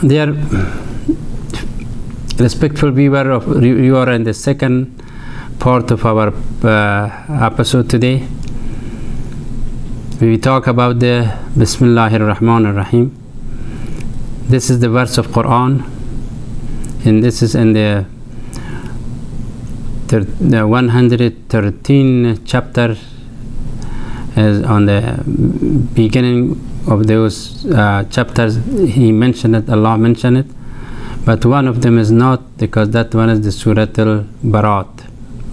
Dear respectful viewer, you are in the second part of our episode today. We talk about the Bismillahir Rahmanir Rahim. This is the verse of Quran, and this is in the 113 chapter, as on the beginning of those chapters he mentioned it, Allah mentioned it, but one of them is not, because that one is the Surah Al-Barat,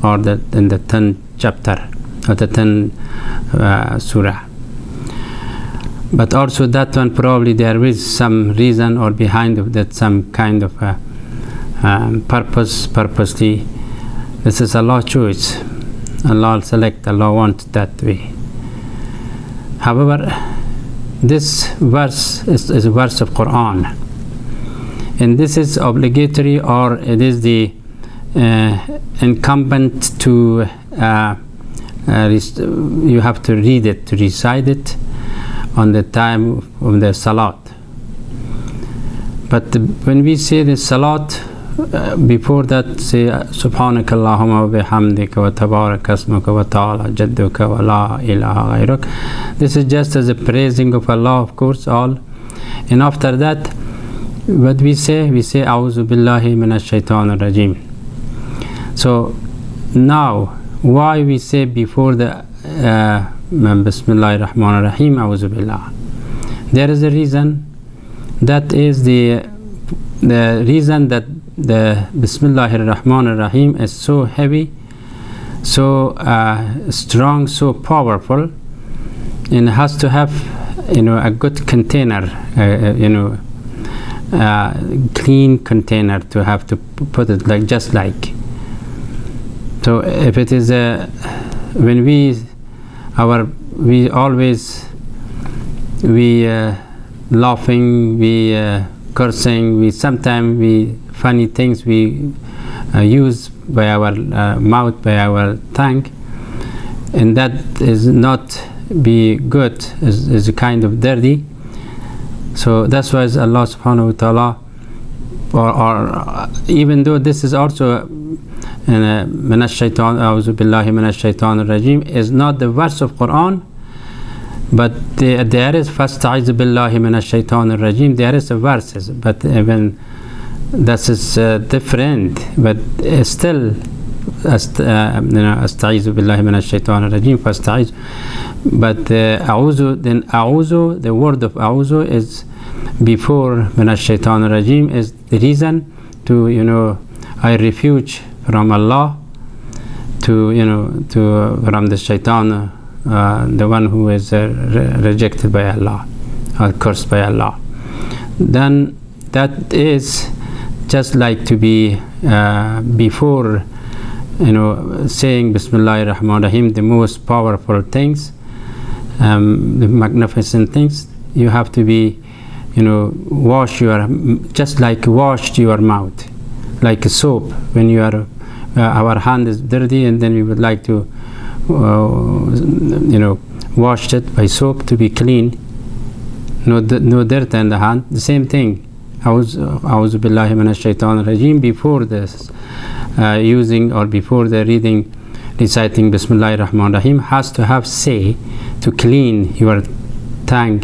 or in the 10th chapter of the 10th surah. But also that one, probably there is some reason or behind of that, some kind of purposely. This is Allah's choice. Allah select, Allah wants that way. However, this verse is a verse of Quran, and this is obligatory, or it is the incumbent to you have to read it, to recite it on the time of the salat. But when we say the salat, before that say Subhanaka Allahumma wa bihamdika wa tabarak asmuka wa ta'ala jadduka wa la ilaha ghayruk. This is just as a praising of Allah, of course, all. And after that, what we say A'udhu billahi minash shaitanir rajim. So now, why we say before the Bismillahir Rahmanir Rahim A'udhu billah? There is a reason. That is the reason that the Bismillahir Rahmanir Rahim is so heavy, so strong, so powerful, and has to have a good container, clean container to have to put it just like. So if it is when we always laughing, we cursing, sometimes funny things we use by our mouth, by our tongue, and that is not be good, is a kind of dirty. So that's why Allah subhanahu wa ta'ala, or even though this is also minash shaitan, a'udhu billahi minash shaitanir rajim, is not the verse of Quran, but there is fasta'izu billahi minash shaitanir rajim, there is a verses, but even that is different, but still asta'izu billahi minash shaitanir rajim, fasta'izu. But a'udhu, then a'udhu, the word of a'udhu is before minash shaitanir rajim, is the reason to I refuge from Allah, to from the shaitan, the one who is rejected by Allah or cursed by Allah. Then that is just like to be before saying Bismillahir Rahmanir Rahim, the most powerful things, the magnificent things. You have to be wash washed your mouth like a soap. When you are our hand is dirty, and then we would like to wash it by soap to be clean, no dirt in the hand. The same thing, A'udhu billahi minash shaitanir rajim, before this using or before the reciting Bismillahir Rahmanir Rahim, has to have say to clean your tongue.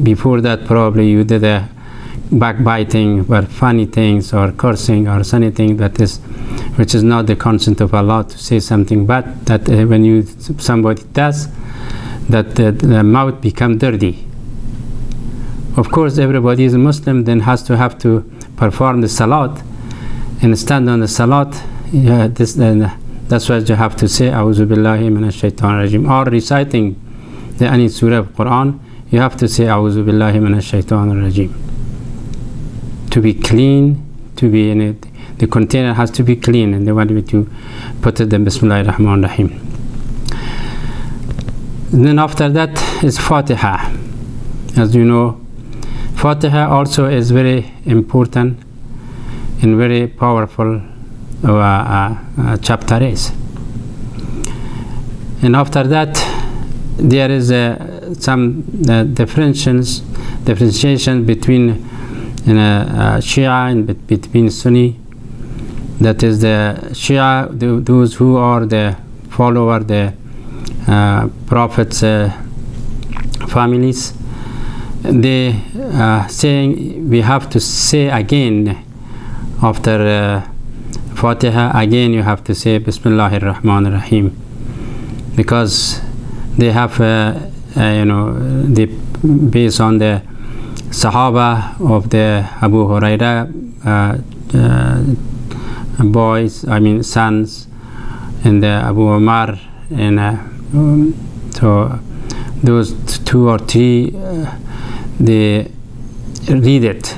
Before that probably you did a backbiting or funny things or cursing or anything which is not the consent of Allah, to say something bad, that when somebody does that, the mouth become dirty. Of course, everybody is a Muslim, then have to perform the salat and stand on the salat. That's why you have to say A'udhu billahi minash shaitanir rajim, or reciting any surah of Quran, you have to say A'udhu billahi minash shaitanir rajim. To be clean, to be in it, the container has to be clean, and they want me to put it in Bismillahir Rahmanir Rahim. And then after that is Fatiha. As you know, Fatiha also is very important and very powerful chapter is. And after that, there is some differentiation between in a Shia in between Sunni. That is the Shia, those who are the follower, the Prophet's families. They saying we have to say again after Fatiha, again you have to say Bismillahir Rahmanir Rahim, because they have they based on the Sahaba of the Abu Huraira boys, sons, and the Abu Umar, and so those 2 or 3 they read it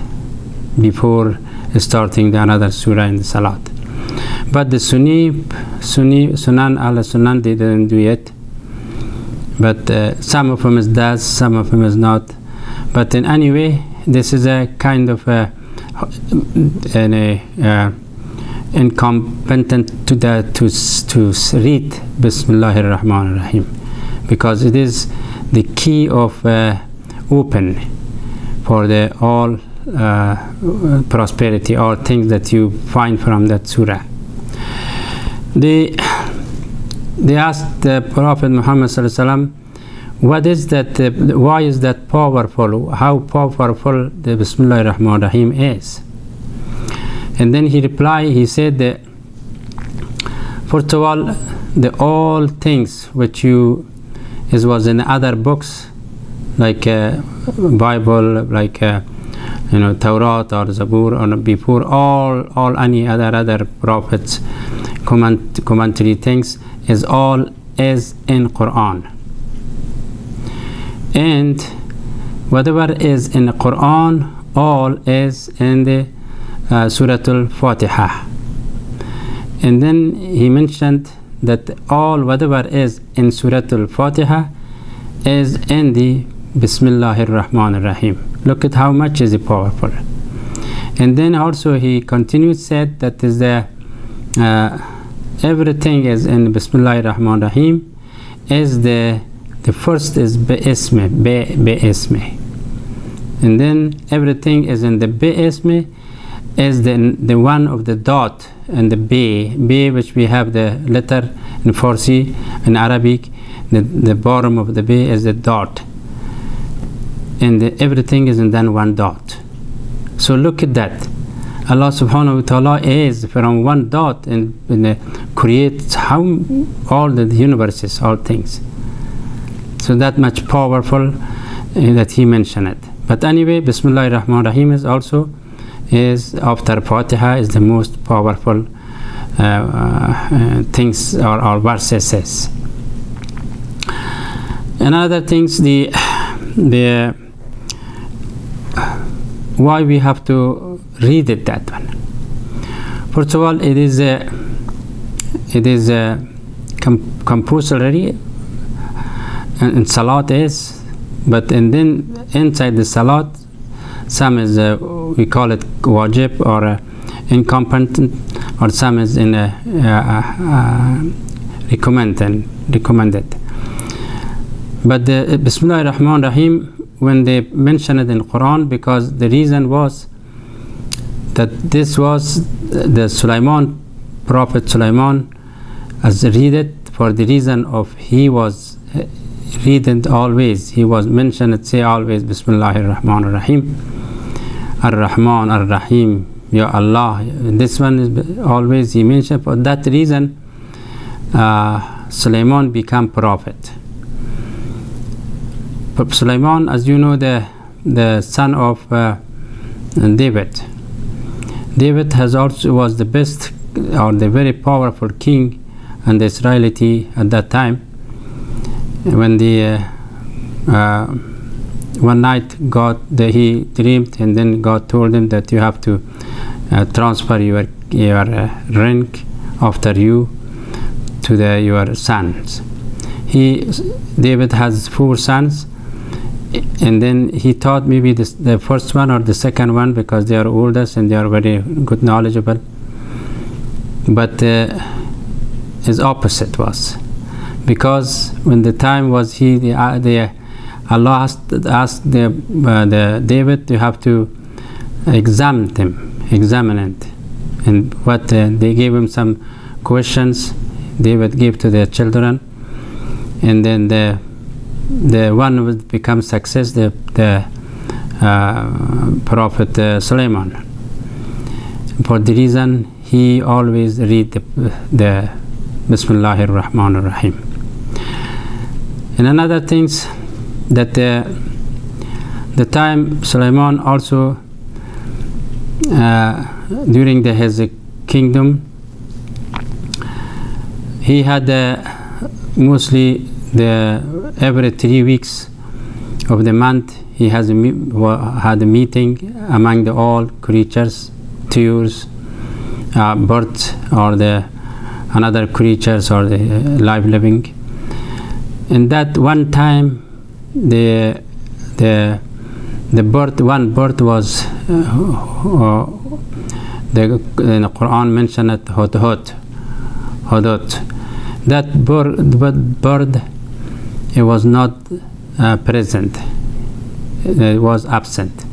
before starting the another surah in the Salat. But the Sunan al-Sunan, they didn't do it. But some of them is does, some of them is not. But in any way, this is a kind of incompetent to read Bismillahir Rahmanir Rahim, because it is the key of open for the all prosperity, or things that you find from that surah. They asked the Prophet Muhammad sallallahu alaihi wasallam, what is that? Why is that powerful? How powerful the Bismillahir Rahmanir Rahim is? And then he replied. He said that first of all, the all things which was in other books, like Bible, like Torah or Zabur, or before all any other prophets commentary things, is all is in Quran. And whatever is in the Quran, all is in the Surah Al-Fatiha. And then he mentioned that all whatever is in Surah Al-Fatiha is in the Bismillahir Rahmanir Rahim. Look at how much is it powerful. And then also he continued, said that is the everything is in Bismillahir Rahmanir Rahim. Is the first is Bi-Ismi, Bi-Ismi. And then everything is in the Bi-Ismi, is the one of the dot and the B which we have the letter in Farsi, in Arabic, the bottom of the B is the dot, and everything is in then one dot. So look at that. Allah subhanahu wa ta'ala is from one dot and creates how all the universes, all things. So that much powerful that he mentioned it. But anyway, Bismillahir Rahmanir Rahim is also after Fatiha is the most powerful things or verses. Another things, the why we have to read it, that one. First of all, it is compulsory in Salat is, but and then inside the Salat, some is we call it wajib or incompetent, or some is in recommended. But the Bismillahir Rahmanir Rahim, when they mention it in Quran, because the reason was that this was the Prophet Sulaiman as read it for the reason of he was reading always, he was mentioned it, say always Bismillahir Rahmanir Rahim, Ar-Rahman Ar-Rahim, Ya Allah. This one is always he mentioned. For that reason Sulaiman became prophet. But Sulaiman, as you know, the son of David. David was the best or the very powerful king and the Israelite at that time. When one night he dreamed, and then God told him that you have to transfer your rank after you to your sons. David has 4 sons, and then he thought maybe the first one or the second one, because they are oldest and they are very good knowledgeable. But his opposite was, because when the time was Allah asked the David, you have to examined it, and what they gave him some questions they would give to their children, and then the one would become success, the Prophet Sulaiman. For the reason he always read the Bismillahir Rahmanir Rahim. And another things that the time Sulaiman also during his kingdom, he had mostly every 3 weeks of the month he had a meeting among all creatures, tuyurs, birds, or the another creatures, or the live living. And that one time the bird, one bird was the Quran mentioned it, hudhud. That bird, it was not present, it was absent.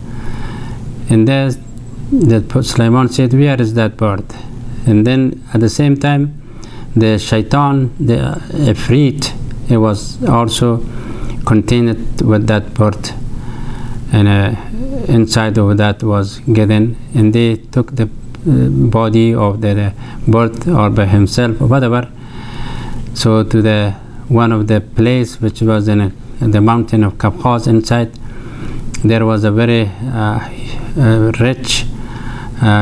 And there Sulaiman said, where is that bird? And then at the same time the shaitan, the ifrit, it was also contained with that bird, and inside of that was given, and they took the body of the bird, or by himself or whatever, so to the one of the place which was in the mountain of Kafkaz. Inside there was a very rich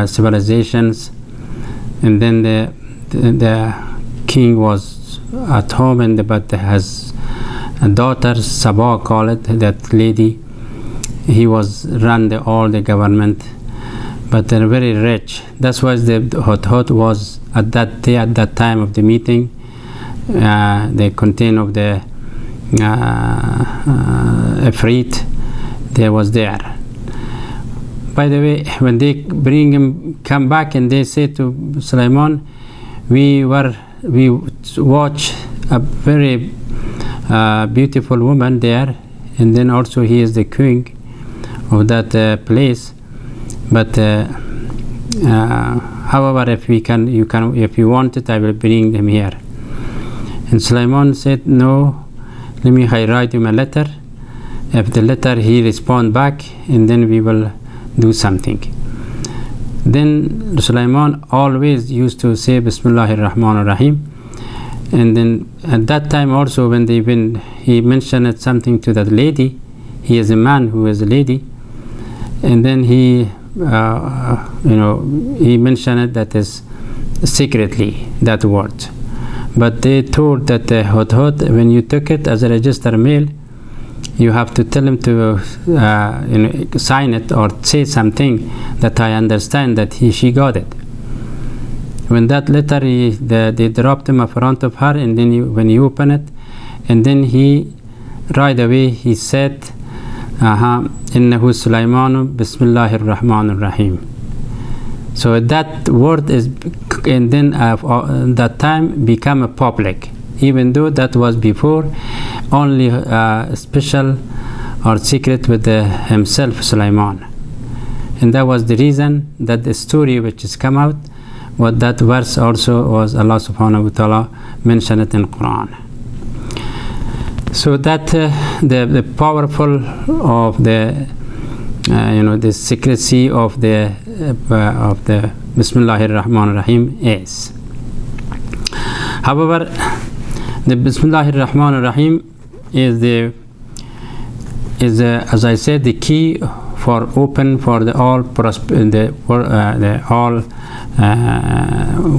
civilizations, and then the king was at home, and but has a daughter, Sabah call it, that lady. He was run all the government, but they're very rich. That's why the hudhud was at that day, at that time of the meeting, the content of the ifrit, there was there. By the way, when they bring him, come back, and they say to Sulaiman, we watch a very beautiful woman there, and then also he is the king of that place. But however, if you want it, I will bring them here. And Sulaiman said, no, let me write him a letter. If the letter he respond back, and then we will do something. Then Sulaiman always used to say Bismillahir Rahmanir Rahim. And then at that time also, when he mentioned something to that lady, he is a man who is a lady, and then he he mentioned it, that is secretly, that word. But they told that the hudhud, when you took it as a registered mail, you have to tell him to sign it or say something that I understand that she got it. When that letter, they dropped him in front of her, and then when you open it, and then he right away he said, innahu Sulaimanu Bismillahir Rahmanir Rahim. So that word is, and then that time become a public, even though that was before only special or secret with himself, Sulaiman. And that was the reason that the story which has come out, what that verse also was, Allah subhanahu wa ta'ala mentioned it in Quran. So that the powerful of the the secrecy of the Bismillahir Rahmanir Rahim is. However, the Bismillahir Rahmanir Rahim is as I said, the key for open for the all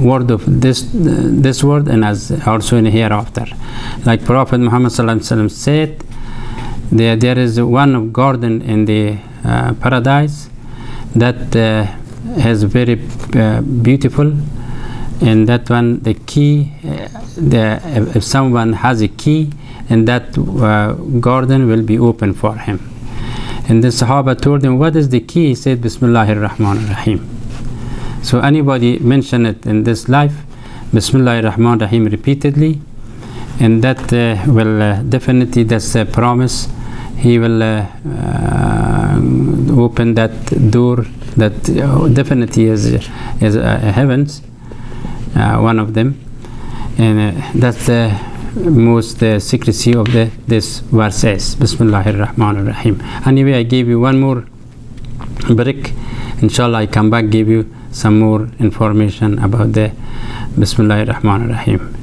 word of this word, and as also in hereafter. Like Prophet Muhammad sallallahu alaihi wasallam said, there is one garden in the paradise that is very beautiful, and that one, the key, if someone has a key, and that garden will be open for him. And the Sahaba told him, what is the key? He said, Bismillahir Rahmanir Rahim. So anybody mention it in this life, Bismillahir Rahmanir Rahim repeatedly, and that will definitely, that's a promise He will open that door that definitely is heavens, one of them, and that's the most secrecy of this verse is Bismillahir Rahmanir Rahim. Anyway, I gave you one more break. Inshallah, I come back, give you some more information about the Bismillahir Rahmanir Rahim.